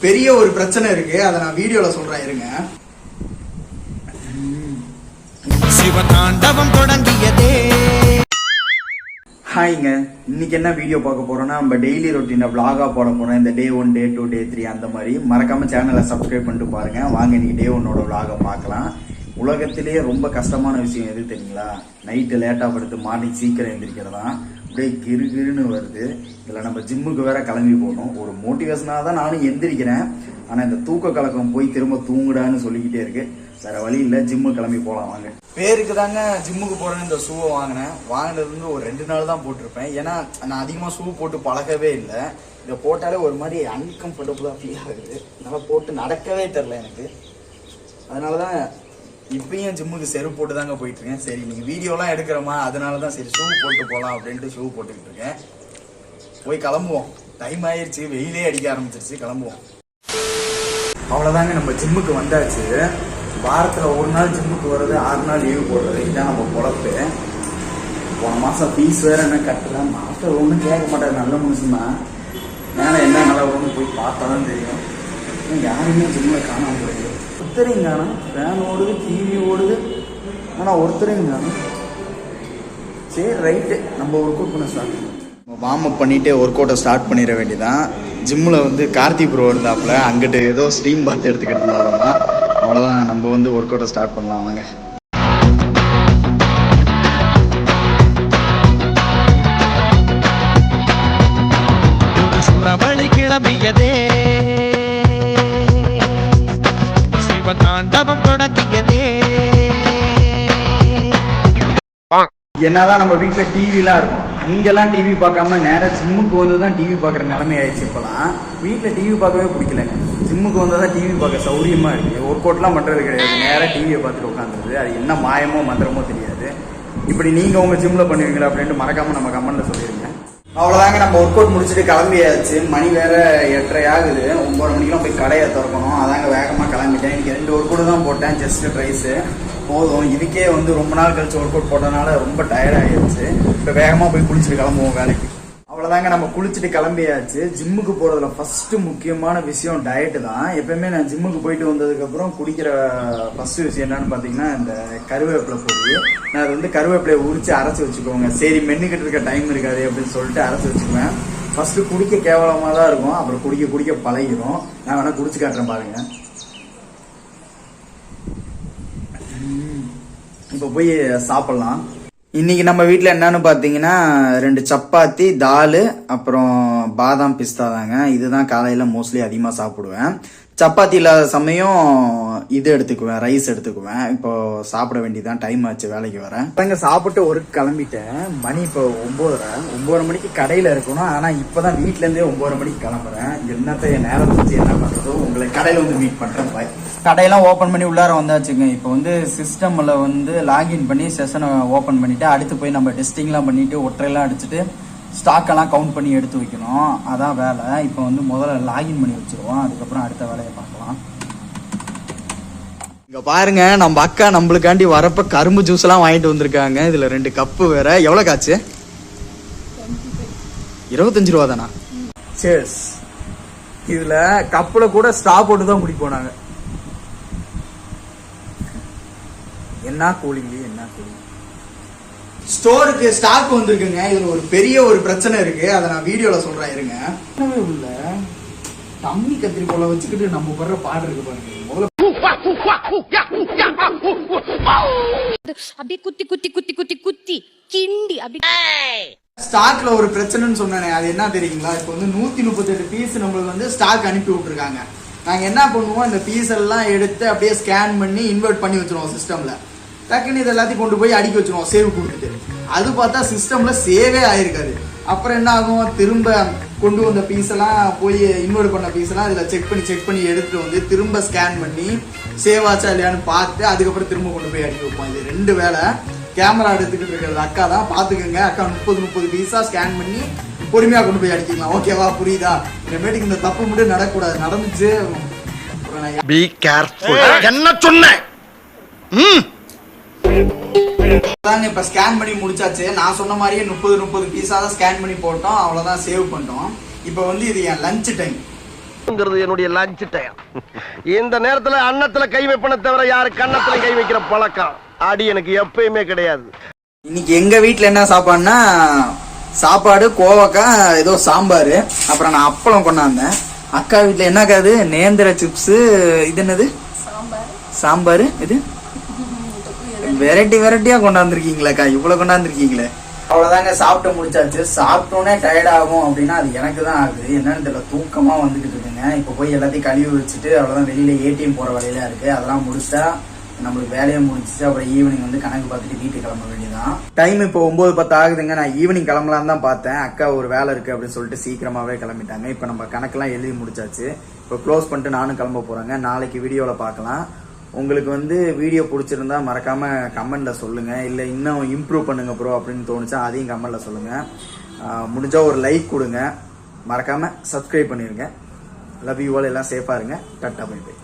பெரிய ஒரு பிரச்சனை இருக்கு, அதை நான் வீடியோல சொல்றேன் இருங்க. சிவதாண்டவம் தொடங்கியதே. ஹாய்ங்க, இன்னைக்கு என்ன வீடியோ பார்க்க போறோம்னா, நம்ம டெய்லி ரொட்டீனை vlog-ஆ போட போறோம். இந்த டே 1, டே 2, டே 3 அந்த மாதிரி. மறக்காம சேனலை சப்ஸ்கிரைப் பண்ணிட்டு பாருங்க. வாங்க இன்னைக்கு டே 1ஓட vlog-அ பார்க்கலாம். உலகத்திலேயே ரொம்ப கஷ்டமான விஷயம் எது தெரியுங்களா? நைட்டு லேட்டா படுத்து மார்னிங் சீக்கிரம் எழுந்திரிக்கிறதா. அப்படியே கிருகிருன்னு வருது. இதில் நம்ம ஜிம்முக்கு வேற கிளம்பி போகணும். ஒரு மோட்டிவேஷனாக தான் நானும் எந்திரிக்கிறேன். ஆனால் இந்த தூக்க கலக்கம் போய் திரும்ப தூங்குடான்னு சொல்லிக்கிட்டே இருக்கு. வேற வழி இல்லை, ஜிம்மு கிளம்பி போகலாம் வாங்க. பேருக்கு தாங்க ஜிம்முக்கு போறேன்னு இந்த ஷூவை வாங்கினேன். வாங்கினது ஒரு 2 நாள் தான் போட்டிருப்பேன். ஏன்னா நான் அதிகமாக ஷூ போட்டு பழகவே இல்லை. இதை போட்டாலே ஒரு மாதிரி அன்கம்ஃபர்டபுளாக ஃபீல் ஆகுது. அதனால போட்டு நடக்கவே தெரில எனக்கு. அதனால தான் இப்பயும் ஜிம்முக்கு செருப்பு போட்டு தாங்க போயிட்டு இருக்கேன். சரி நீங்க வீடியோலாம் எடுக்கிறோமா, அதனால தான் சரி ஷூ போட்டு போகலாம் அப்படின்ட்டு ஷூ போட்டுக்கிட்டு இருக்கேன். போய் கிளம்புவோம், டைம் ஆயிடுச்சு, வெயிலே அடிக்க ஆரம்பிச்சிருச்சு, கிளம்புவோம். அவ்வளோதாங்க, நம்ம ஜிம்முக்கு வந்தாச்சு. வாரத்தில் ஒரு நாள் ஜிம்முக்கு வர்றது, 6 நாள் லீவு போடுறது, இதுதான் நம்ம பொழப்பு. போன மாதம் ஃபீஸ் வேற என்ன கட்டல. மாஸ்டர் ஒன்றும் கேட்க மாட்டார், நல்ல மனுஷன் தான். மேலே என்ன நிலவரம்னு போய் பார்த்தா தான் தெரியும். யாருமே ஜிம்மில் காணாம போயிடுது. ஒருத்தரையும் காணும், ஃபேன் ஓடுது, டிவி ஓடுது, ஆனால் ஒருத்தரையும் காணும். சரி ரைட்டு, நம்ம ஒர்க் அவுட் பண்ண ஸ்டார்ட் பண்ணுவோம். வார்ம் அப் பண்ணிட்டு ஒர்க் அவுட்டை ஸ்டார்ட் பண்ணிட வேண்டியதான். ஜிம்மில் வந்து கார்த்திக் ப்ரோ இருந்தாப்புல, அங்கிட்டு ஏதோ ஸ்டீம் பாத் எடுத்துக்கிட்டு இருந்தாருமா. அவ்வளோதான், நம்ம வந்து ஒர்க் அவுட்டை ஸ்டார்ட் பண்ணலாம் வாங்க. கிளம்பியதே சிவதாண்டவம் தொடங்கியதே. என்னதான் நம்ம வீட்டுல டிவிலாம் இருக்கும், இங்கெல்லாம் டிவி பார்க்காம நேரம் ஜிம்முக்கு வந்து தான் டிவி பார்க்குற நிலைமை ஆயிடுச்சு. இப்போலாம் வீட்டில் டிவி பார்க்கவே பிடிக்கலங்க. ஜிம்முக்கு வந்தால் தான் டிவி பார்க்க சௌரியமாக இருக்குது. ஒர்க் அவுட்லாம் பண்ணுறது கிடையாது, நேராக டிவியை பார்த்துட்டு உட்காந்துருது. அது என்ன மாயமோ மந்திரமோ தெரியாது. இப்படி நீங்கள் உங்கள் ஜிம்மில் பண்ணுவீங்களா அப்படின்ட்டு மறக்காமல் நம்ம கமெண்ட்டில் சொல்லிடுங்க. அவ்வளோதாங்க, நம்ம ஒர்க் அவுட் முடிச்சுட்டு கிளம்பியாச்சு. மணி வேற 8:30 ஆகுது. 9 மணிக்கெலாம் போய் கடையை திறக்கணும். அதாங்க வேகமாக கிளம்பிட்டேன். இன்னைக்கு 2 ஒர்க் அவுட் தான் போட்டேன், ஜஸ்ட் ட்ரைஸு போதும். இதுக்கே வந்து ரொம்ப நாள் கழிச்சு ஒர்க் அவுட் போட்டதுனால ரொம்ப டயர்ட் ஆகிடுச்சு. இப்போ வேகமாக போய் குளிச்சுட்டு கிளம்புவோம் வேலைக்கு. அவ்வளோதாங்க, நம்ம குளிச்சுட்டு கிளம்பியாச்சு. ஜிம்முக்கு போகிறதுல ஃபர்ஸ்ட் முக்கியமான விஷயம் டயட்டு தான். எப்பயுமே நான் ஜிம்முக்கு போயிட்டு வந்ததுக்கப்புறம் குடிக்கிற ஃபர்ஸ்ட் விஷயம் என்னன்னு பார்த்தீங்கன்னா, இந்த கருவேப்பிலை பொடி. நான் அது வந்து கருவேப்பிலையை உரிச்சு அரைச்சி வச்சுக்கோங்க. சரி மென்னுக்கிட்டு இருக்க டைம் இருக்காது அப்படின்னு சொல்லிட்டு அரைச்சி வச்சுக்குவேன். ஃபர்ஸ்ட் குடிக்க கேவலமாக தான் இருக்கும், அப்புறம் குடிக்க குடிக்க பழகிடும். நான் வேணா குடிச்சு காட்டுறேன் பாருங்க. இப்போ போய் சாப்பிடலாம். இன்னைக்கு நம்ம வீட்டில் என்னன்னு பார்த்தீங்கன்னா, 2 சப்பாத்தி, தால், அப்புறம் பாதாம் பிஸ்தா தாங்க. இதுதான் காலையில் மோஸ்ட்லி அதிகமாக சாப்பிடுவேன். சப்பாத்தி இல்லாத சமயம் இது எடுத்துக்குவேன், ரைஸ் எடுத்துக்குவேன். இப்போ சாப்பிட வேண்டியதான், டைம் ஆச்சு, வேலைக்கு வரேன். அங்க சாப்பிட்டு ஒரு கிளம்பிட்டேன். மணி இப்போ 9:30 மணிக்கு கடையில் இருக்கணும். ஆனால் இப்போ தான் வீட்டிலேருந்தே 9:30 மணிக்கு கிளம்புறேன். என்னத்தை நேரம் வச்சு என்ன பண்ணுறதோ, உங்களை கடையில் வந்து மீட் பண்ணுறேன். பாய். கடையெல்லாம் ஓப்பன் பண்ணி உள்ளார வந்தாச்சுங்க. இப்போ வந்து சிஸ்டமில் வந்து லாகின் பண்ணி செஷனை ஓப்பன் பண்ணிவிட்டு, அடுத்து போய் நம்ம டெஸ்டிங்லாம் பண்ணிவிட்டு ஒற்றையெல்லாம் அடிச்சுட்டு ஸ்டாக்கெல்லாம் கவுண்ட் பண்ணி எடுத்து வைக்கணும். அதான் வேலை. இப்போ வந்து முதல்ல லாகின் பண்ணி வச்சுருவோம், அதுக்கப்புறம் அடுத்த வேலையை பார்க்கலாம். இங்கே பாருங்க, நம்ம அக்கா நம்மளுக்காண்டி வரப்ப கரும்பு ஜூஸ் எல்லாம் வாங்கிட்டு வந்திருக்காங்க. இதுல 2 கப்பு வேற. எவ்வளவு காச்சு? 25 ரூபா தானா? சேஸ். இதுல கப்புல கூட ஸ்டா போட்டு தான் குடிப்போம் நாங்க. என்ன கூலிங், என்ன கூலிங். ஸ்டோருக்கு ஸ்டாக் வந்திருக்குங்க. இதுல ஒரு பெரிய ஒரு பிரச்சனை இருக்கு, அதை நான் வீடியோல சொல்றேன் இருங்க. உள்ள தம்மி கத்திரி போல வச்சுக்கிட்டு நம்ம படுற பாடு இருக்கு பாருங்க. முதல்ல அப்படியே குத்தி குத்தி குத்தி குத்தி குத்தி கிண்டி அப்படி. ஸ்டாக்ல ஒரு பிரச்சனைன்னு சொன்னேன், அது என்ன தெரியுங்களா? இப்போ வந்து 138 பீஸ் நம்மளுக்கு வந்து ஸ்டாக் அனுப்பி விட்டுருக்காங்க. நாங்க என்ன பண்ணுவோம், இந்த பீஸ் எல்லாம் எடுத்து அப்படியே ஸ்கேன் பண்ணி இன்வெர்ட் பண்ணி வச்சிருவோம் சிஸ்டம்ல. டக்குன்னு இது எல்லாத்தையும் கொண்டு போய் அடிக்க வச்சிருவோம், சேவ் கொடுத்துட்டு. அது பார்த்தா சிஸ்டம்ல சேவே ஆயிருக்காது. அப்புறம் என்ன ஆகும், திரும்ப கொண்டு வந்த பீஸ் எல்லாம் போய் இன்வெர்ட் பண்ண பீஸ் எல்லாம் இதுல செக் பண்ணி எடுத்துட்டு வந்து திரும்ப ஸ்கேன் பண்ணி சேவ் ஆச்சா இல்லையான்னு பார்த்து அதுக்கப்புறம் திரும்ப கொண்டு போய் அடிக்க வைப்போம். இது 2 வேலை. கேமரா எடுத்துக்கிட்டு இருக்கிறது அக்கா தான், பாத்துக்கோங்க. அக்கா 30 பீஸா ஸ்கேன் பண்ணி பொறுமையா கொண்டு போய் அடிக்கலாம். ஓகேவா, புரியுதா? இனிமேட்டுக்கு இந்த தப்பு மட்டும் நடக்கூடாது. நடந்துச்சு. Be careful. என்ன சொன்னேன்? இப்ப ஸ்கேன் பண்ணி முடிச்சாச்சு. நான் சொன்ன மாதிரியே 30 பீஸா தான் ஸ்கேன் பண்ணி போட்டோம். அவ்வளவுதான், சேவ் பண்ணிட்டோம். இப்ப வந்து இது என் லஞ்ச் டைம். என்னுடைய லஞ்ச் டைம். இந்த நேரத்துல அன்னத்துல கை வைப்பன தவிர யாரு கன்னத்துல கை வைக்கிற பழக்கம் அடி எனக்கு எப்பயுமே கிடையாது. இன்னைக்கு எங்க வீட்டுல என்ன சாப்பாடுனா சாப்பாடு கோவக்காய் ஏதோ சாம்பார், அப்புறம் நான் அப்பளம் கொண்டாந்தேன். அக்கா வீட்டுல என்னக்கா அது நேந்திர சிப்ஸ், இது என்னது சாம்பார், இது வெரைட்டியா கொண்டாந்துருக்கீங்களேக்கா, இவ்வளவு கொண்டாந்துருக்கீங்களே. அவ்வளவுதாங்க, சாப்பிட்டு முடிச்சாச்சு. சாப்பிட்டோன்னே டயர்ட் ஆகும் அப்படின்னா அது எனக்கு தான் ஆகுது. என்னன்னு தெரியல, தூக்கமா வந்துகிட்டு இருக்குங்க. இப்ப போய் எல்லாத்தையும் கழுவி வச்சுட்டு அவ்வளவுதான், வெளியில ஏடிஎம் போற வேலையில இருக்கு. அதெல்லாம் முடிச்சா நம்மளுக்கு வேலையை முடிச்சுட்டு அப்புறம் ஈவினிங் வந்து கணக்கு பார்த்துட்டு வீட்டுக்கு கிளம்ப வேண்டியதான். டைம் இப்போ 9:10 ஆகுதுங்க. நான் ஈவினிங் கிளம்பலாம் தான் பார்த்தேன். அக்கா ஒரு வேலை இருக்கு அப்படின்னு சொல்லிட்டு சீக்கிரமாவே கிளம்பிட்டாங்க. இப்ப நம்ம கணக்கெல்லாம் எழுதி முடிச்சாச்சு. இப்போ க்ளோஸ் பண்ணிட்டு நானும் கிளம்ப போறேங்க. நாளைக்கு வீடியோல பார்க்கலாம். உங்களுக்கு வந்து வீடியோ பிடிச்சிருந்தா மறக்காம கமெண்ட்ல சொல்லுங்க. இல்ல இன்னும் இம்ப்ரூவ் பண்ணுங்க ப்ரோ அப்படின்னு தோணுச்சா அதையும் கமெண்ட்ல சொல்லுங்க. முடிஞ்சா ஒரு லைக் கொடுங்க. மறக்காம சப்ஸ்கிரைப் பண்ணிருங்க. Love you all. எல்லாம் சேஃபா இருங்க. Tata bye by.